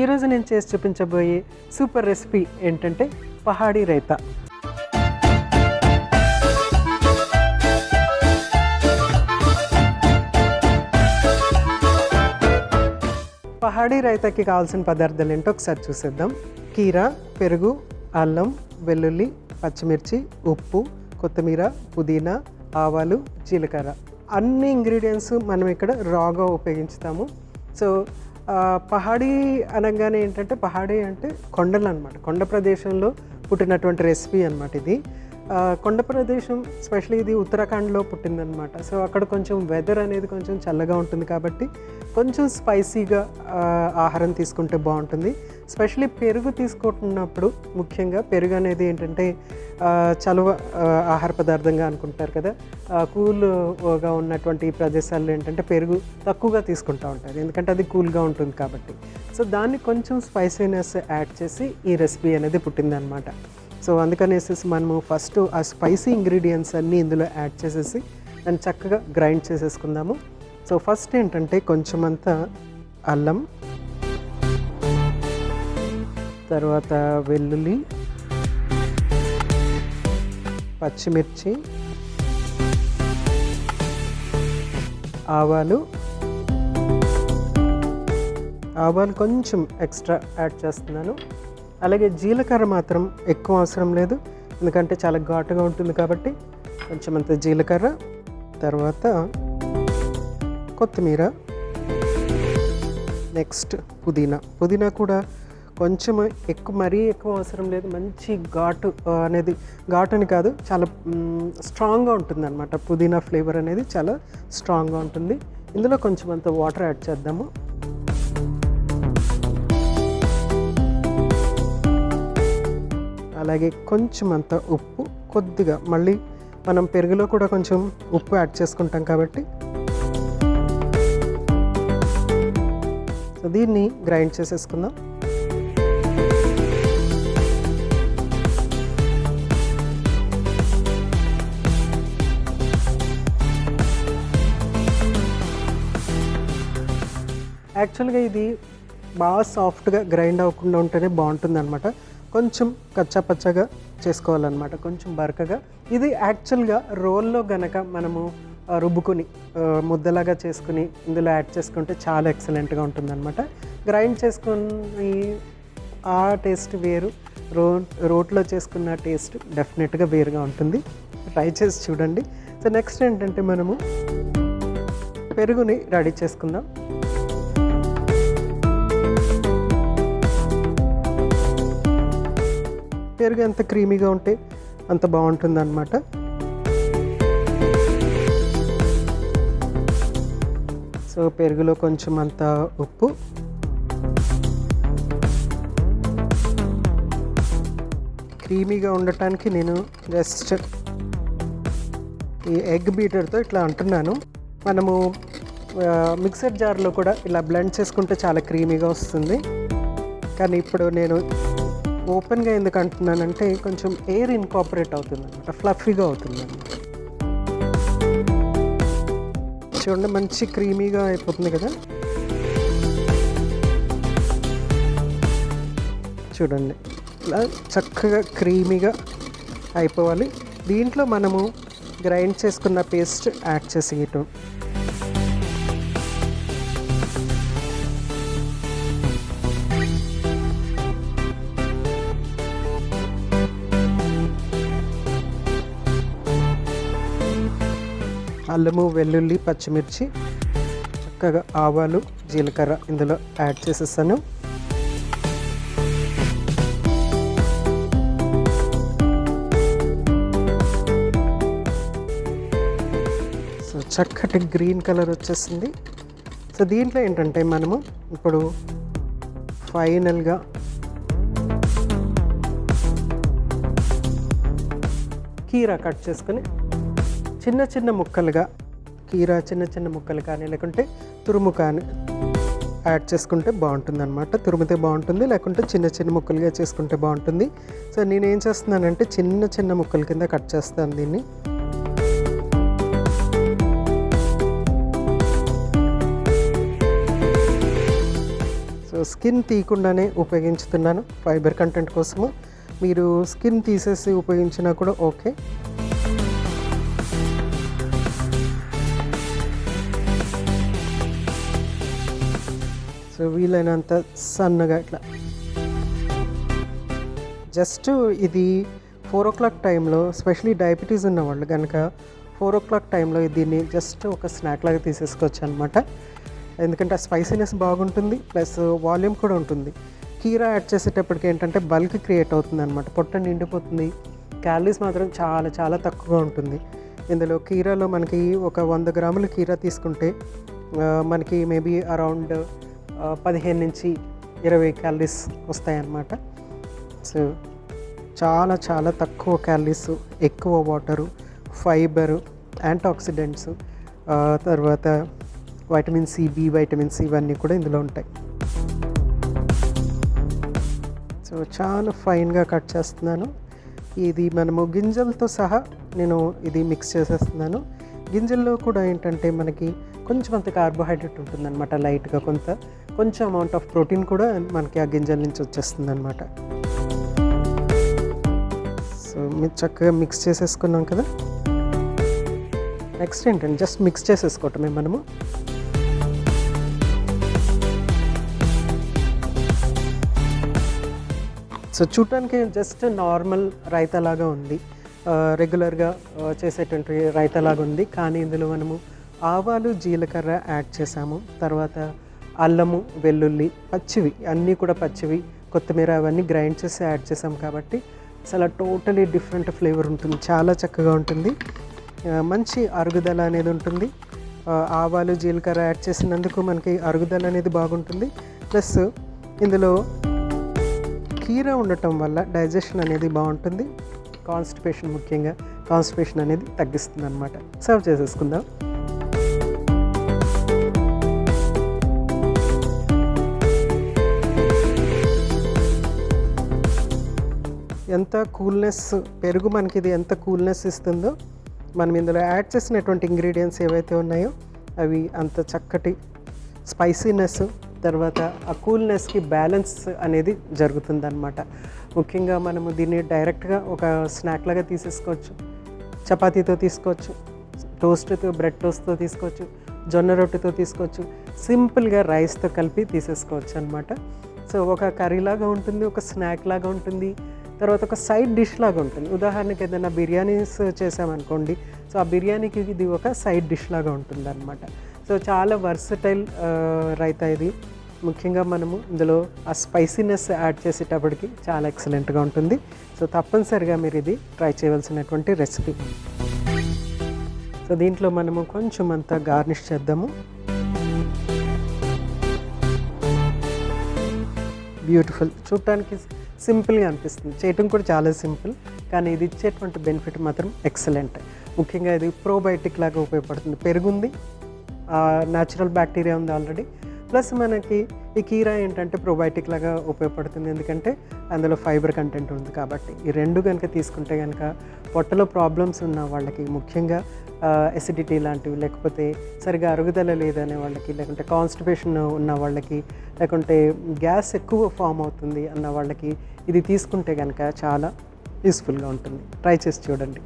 ఈరోజు నేను చేసి చూపించబోయే సూపర్ రెసిపీ ఏంటంటే పహాడీ రైతా. పహాడీ రైతాకి కావాల్సిన పదార్థాలు ఏంటో ఒకసారి చూసేద్దాం. కీరా, పెరుగు, అల్లం, వెల్లుల్లి, పచ్చిమిర్చి, ఉప్పు, కొత్తిమీర, పుదీనా, ఆవాలు, జీలకర్ర. అన్ని ఇంగ్రీడియంట్స్ మనం ఇక్కడ రాగా ఉపయోగించుతాము. సో పహాడీ అనగానే ఏంటంటే, పహాడీ అంటే కొండలు అనమాట. కొండ ప్రదేశంలో పుట్టినటువంటి రెసిపీ అనమాట ఇది. కొండ ప్రదేశం, స్పెషల్లీ ఇది ఉత్తరాఖండ్లో పుట్టిందనమాట. సో అక్కడ కొంచెం వెదర్ అనేది కొంచెం చల్లగా ఉంటుంది కాబట్టి కొంచెం స్పైసీగా ఆహారం తీసుకుంటే బాగుంటుంది. స్పెషల్లీ పెరుగు తీసుకుంటున్నప్పుడు ముఖ్యంగా పెరుగు అనేది ఏంటంటే చలువ ఆహార పదార్థంగా అనుకుంటారు కదా. కూల్గా ఉన్నటువంటి ప్రదేశాల్లో ఏంటంటే పెరుగు తక్కువగా తీసుకుంటూ ఉంటారు, ఎందుకంటే అది కూల్గా ఉంటుంది కాబట్టి. సో దాన్ని కొంచెం స్పైసీనెస్ యాడ్ చేసి ఈ రెసిపీ అనేది పుట్టిందనమాట. సో అందుకనేసి మనము ఫస్ట్ ఆ స్పైసీ ఇంగ్రీడియంట్స్ అన్నీ ఇందులో యాడ్ చేసేసి దాన్ని చక్కగా గ్రైండ్ చేసేసుకుందాము. సో ఫస్ట్ ఏంటంటే కొంచెం అంతా అల్లం, తర్వాత వెల్లుల్లి, పచ్చిమిర్చి, ఆవాలు కొంచెం ఎక్స్ట్రా యాడ్ చేస్తున్నాను. అలాగే జీలకర్ర మాత్రం ఎక్కువ అవసరం లేదు, ఎందుకంటే చాలా ఘాటుగా ఉంటుంది కాబట్టి కొంచెం అంత జీలకర్ర. తర్వాత కొత్తిమీర, నెక్స్ట్ పుదీనా కూడా కొంచెం మరీ ఎక్కువ అవసరం లేదు. మంచి ఘాటు అనేది, ఘాటు అని కాదు, చాలా స్ట్రాంగ్గా ఉంటుంది అనమాట. పుదీనా ఫ్లేవర్ అనేది చాలా స్ట్రాంగ్గా ఉంటుంది. ఇందులో కొంచెం అంత వాటర్ యాడ్ చేద్దాము. అలాగే కొంచెం అంత ఉప్పు, కొద్దిగా మళ్ళీ మనం పెరుగులో కూడా కొంచెం ఉప్పు యాడ్ చేసుకుంటాం కాబట్టి. సో దీన్ని గ్రైండ్ చేసేసుకుందాం. యాక్చువల్గా ఇది బాగా సాఫ్ట్గా గ్రైండ్ అవ్వకుండా ఉంటేనే బాగుంటుంది అనమాట. కొంచెం కచ్చాపచ్చగా చేసుకోవాలన్నమాట, కొంచెం బరకగా. ఇది యాక్చువల్గా రోల్లో గనక మనము రుబ్బుకొని ముద్దలాగా చేసుకుని ఇందులో యాడ్ చేసుకుంటే చాలా ఎక్సలెంట్గా ఉంటుందన్నమాట. గ్రైండ్ చేసుకుని ఆ టేస్ట్ వేరు, రోట్లో చేసుకున్న టేస్ట్ డెఫినెట్గా వేరుగా ఉంటుంది. ట్రై చేసి చూడండి. సో నెక్స్ట్ ఏంటంటే మనము పెరుగుని రెడీ చేసుకుందాం. పెరుగు ఎంత క్రీమీగా ఉంటే అంత బాగుంటుంది అన్నమాట. సో పెరుగులో కొంచెం అంత ఉప్పు, క్రీమీగా ఉండటానికి నేను జస్ట్ ఈ ఎగ్ బీటర్తో ఇట్లా అంటున్నాను. మనము మిక్సర్ జార్లో కూడా ఇలా బ్లెండ్ చేసుకుంటే చాలా క్రీమీగా వస్తుంది. కానీ ఇప్పుడు నేను ఓపెన్గా ఎందుకు అంటున్నానంటే కొంచెం ఎయిర్ ఇన్కాపరేట్ అవుతుంది అనమాట, ఫ్లఫీగా అవుతుంది అనమాట. చూడండి, మంచి క్రీమీగా అయిపోతుంది కదా. చూడండి, ఇలా చక్కగా క్రీమీగా అయిపోవాలి. దీంట్లో మనము గ్రైండ్ చేసుకున్న పేస్ట్ యాడ్ చేసేయటం. అల్లము, వెల్లుల్లి, పచ్చిమిర్చి, చక్కగా ఆవాలు, జీలకర్ర ఇందులో యాడ్ చేసేస్తాను. సో చక్కటి గ్రీన్ కలర్ వచ్చేసింది. సో దీంట్లో ఏంటంటే మనము ఇప్పుడు ఫైనల్గా కీరా కట్ చేసుకొని చిన్న చిన్న ముక్కలుగా, కీరా చిన్న చిన్న ముక్కలు కానీ లేకుంటే తురుము కానీ యాడ్ చేసుకుంటే బాగుంటుంది అనమాట. తురిమితే బాగుంటుంది, లేకుంటే చిన్న చిన్న ముక్కలుగా చేసుకుంటే బాగుంటుంది. సో నేనేం చేస్తున్నానంటే చిన్న చిన్న ముక్కల కింద కట్ చేస్తాను దీన్ని. సో స్కిన్ తీయకుండానే ఉపయోగించుతున్నాను ఫైబర్ కంటెంట్ కోసము. మీరు స్కిన్ తీసేసి ఉపయోగించినా కూడా ఓకే. సో వీలైనంత సన్నగా ఇట్లా జస్ట్ ఇది 4 o'clock టైంలో, స్పెషలీ డయాబెటీస్ ఉన్న వాళ్ళు కనుక 4 o'clock టైంలో దీన్ని జస్ట్ ఒక స్నాక్ లాగా తీసేసుకోవచ్చు అనమాట. ఎందుకంటే ఆ స్పైసీనెస్ బాగుంటుంది, ప్లస్ వాల్యూమ్ కూడా ఉంటుంది. కీరా యాడ్ చేసేటప్పటికి ఏంటంటే బల్క్ క్రియేట్ అవుతుంది అనమాట, పొట్ట నిండిపోతుంది. క్యాలరీస్ మాత్రం చాలా చాలా తక్కువగా ఉంటుంది ఇందులో. కీరాలో మనకి ఒక 100 గ్రాముల కీరా తీసుకుంటే మనకి మేబీ అరౌండ్ 15 నుంచి 20 క్యాలరీస్ వస్తాయన్నమాట. సో చాలా చాలా తక్కువ క్యాలరీస్, ఎక్కువ వాటరు, ఫైబరు, యాంటీఆక్సిడెంట్స్, తర్వాత వైటమిన్ సి, బి వైటమిన్స్ ఇవన్నీ కూడా ఇందులో ఉంటాయి. సో చాలా ఫైన్గా కట్ చేస్తున్నాను. ఇది మనము గింజలతో సహా నేను ఇది మిక్స్ చేసేస్తున్నాను. గింజల్లో కూడా ఏంటంటే మనకి కొంచెం అంత కార్బోహైడ్రేట్ ఉంటుందన్నమాట, లైట్గా కొంచెం అమౌంట్ ఆఫ్ ప్రోటీన్ కూడా మనకి ఆ గింజల నుంచి వచ్చేస్తుంది అనమాట. సో మీరు చక్కగా మిక్స్ చేసేసుకున్నాం కదా. నెక్స్ట్ ఏంటంటే జస్ట్ మిక్స్ చేసేసుకోవటమే మనము. సో చూడటానికి జస్ట్ నార్మల్ రైతాలాగా ఉంది, రెగ్యులర్గా చేసేటువంటి రైతాలాగా ఉంది. కానీ ఇందులో మనము ఆవాలు, జీలకర్ర యాడ్ చేసాము. తర్వాత అల్లము, వెల్లుల్లి పచ్చివి, అన్నీ కూడా పచ్చివి, కొత్తిమీర అవన్నీ గ్రైండ్ చేసి యాడ్ చేసాం కాబట్టి అసలు టోటలీ డిఫరెంట్ ఫ్లేవర్ ఉంటుంది, చాలా చక్కగా ఉంటుంది. మంచి అరుగుదల అనేది ఉంటుంది. ఆవాలు, జీలకర్ర యాడ్ చేసినందుకు మనకి అరుగుదల అనేది బాగుంటుంది. ప్లస్ ఇందులో కీరా ఉండటం వల్ల డైజెషన్ అనేది బాగుంటుంది. కాన్స్టిపేషన్, ముఖ్యంగా కాన్స్టిపేషన్ అనేది తగ్గిస్తుంది అనమాట. సర్వ్ చేసేసుకుందాం. ఎంత కూల్నెస్, పెరుగు మనకి ఇది ఎంత కూల్నెస్ ఇస్తుందో, మనం ఇందులో యాడ్ చేసినటువంటి ఇంగ్రీడియంట్స్ ఏవైతే ఉన్నాయో అవి అంత చక్కటి స్పైసీనెస్, తర్వాత ఆ కూల్నెస్కి బ్యాలెన్స్ అనేది జరుగుతుందన్నమాట. ముఖ్యంగా మనము దీన్ని డైరెక్ట్గా ఒక స్నాక్ లాగా తీసేసుకోవచ్చు, చపాతీతో తీసుకోవచ్చు, టోస్ట్తో, బ్రెడ్ టోస్ట్తో తీసుకోవచ్చు, జొన్న రొట్టెతో తీసుకోవచ్చు, సింపుల్గా రైస్తో కలిపి తీసేసుకోవచ్చు అనమాట. సో ఒక కర్రీలాగా ఉంటుంది, ఒక స్నాక్ లాగా ఉంటుంది, తర్వాత ఒక సైడ్ డిష్ లాగా ఉంటుంది. ఉదాహరణకి ఏదైనా బిర్యానీస్ చేసామనుకోండి, సో ఆ బిర్యానీకి ఇది ఒక సైడ్ డిష్ లాగా ఉంటుంది అనమాట. సో చాలా వర్సటైల్ రైతా ఇది. ముఖ్యంగా మనము ఇందులో ఆ స్పైసీనెస్ యాడ్ చేసేటప్పటికి చాలా ఎక్సలెంట్గా ఉంటుంది. సో తప్పనిసరిగా మీరు ఇది ట్రై చేయవలసినటువంటి రెసిపీ. సో దీంట్లో మనము కొంచెం అంతా గార్నిష్ చేద్దాము. బ్యూటిఫుల్, చూడటానికి సింపుల్గా అనిపిస్తుంది, చేయటం కూడా చాలా సింపుల్, కానీ ఇది ఇచ్చేటువంటి బెనిఫిట్ మాత్రం ఎక్సలెంట్. ముఖ్యంగా ఇది ప్రోబయోటిక్ లాగా ఉపయోగపడుతుంది. పెరుగుంది, న్యాచురల్ బ్యాక్టీరియా ఉంది ఆల్రెడీ, ప్లస్ మనకి ఈ కీరా ఏంటంటే ప్రోబయోటిక్ లాగా ఉపయోగపడుతుంది, ఎందుకంటే అందులో ఫైబర్ కంటెంట్ ఉంది కాబట్టి. ఈ రెండు కనుక తీసుకుంటే కనుక పొట్టలో ప్రాబ్లమ్స్ ఉన్న వాళ్ళకి, ముఖ్యంగా ఎసిడిటీ లాంటివి, లేకపోతే సరిగా అరుగుదల లేదనే వాళ్ళకి, లేకుంటే కాన్స్టిపేషన్ ఉన్న వాళ్ళకి, లేకుంటే గ్యాస్ ఎక్కువ ఫామ్ అవుతుంది అన్న వాళ్ళకి ఇది తీసుకుంటే కనుక చాలా యూస్ఫుల్గా ఉంటుంది. ట్రై చేసి చూడండి.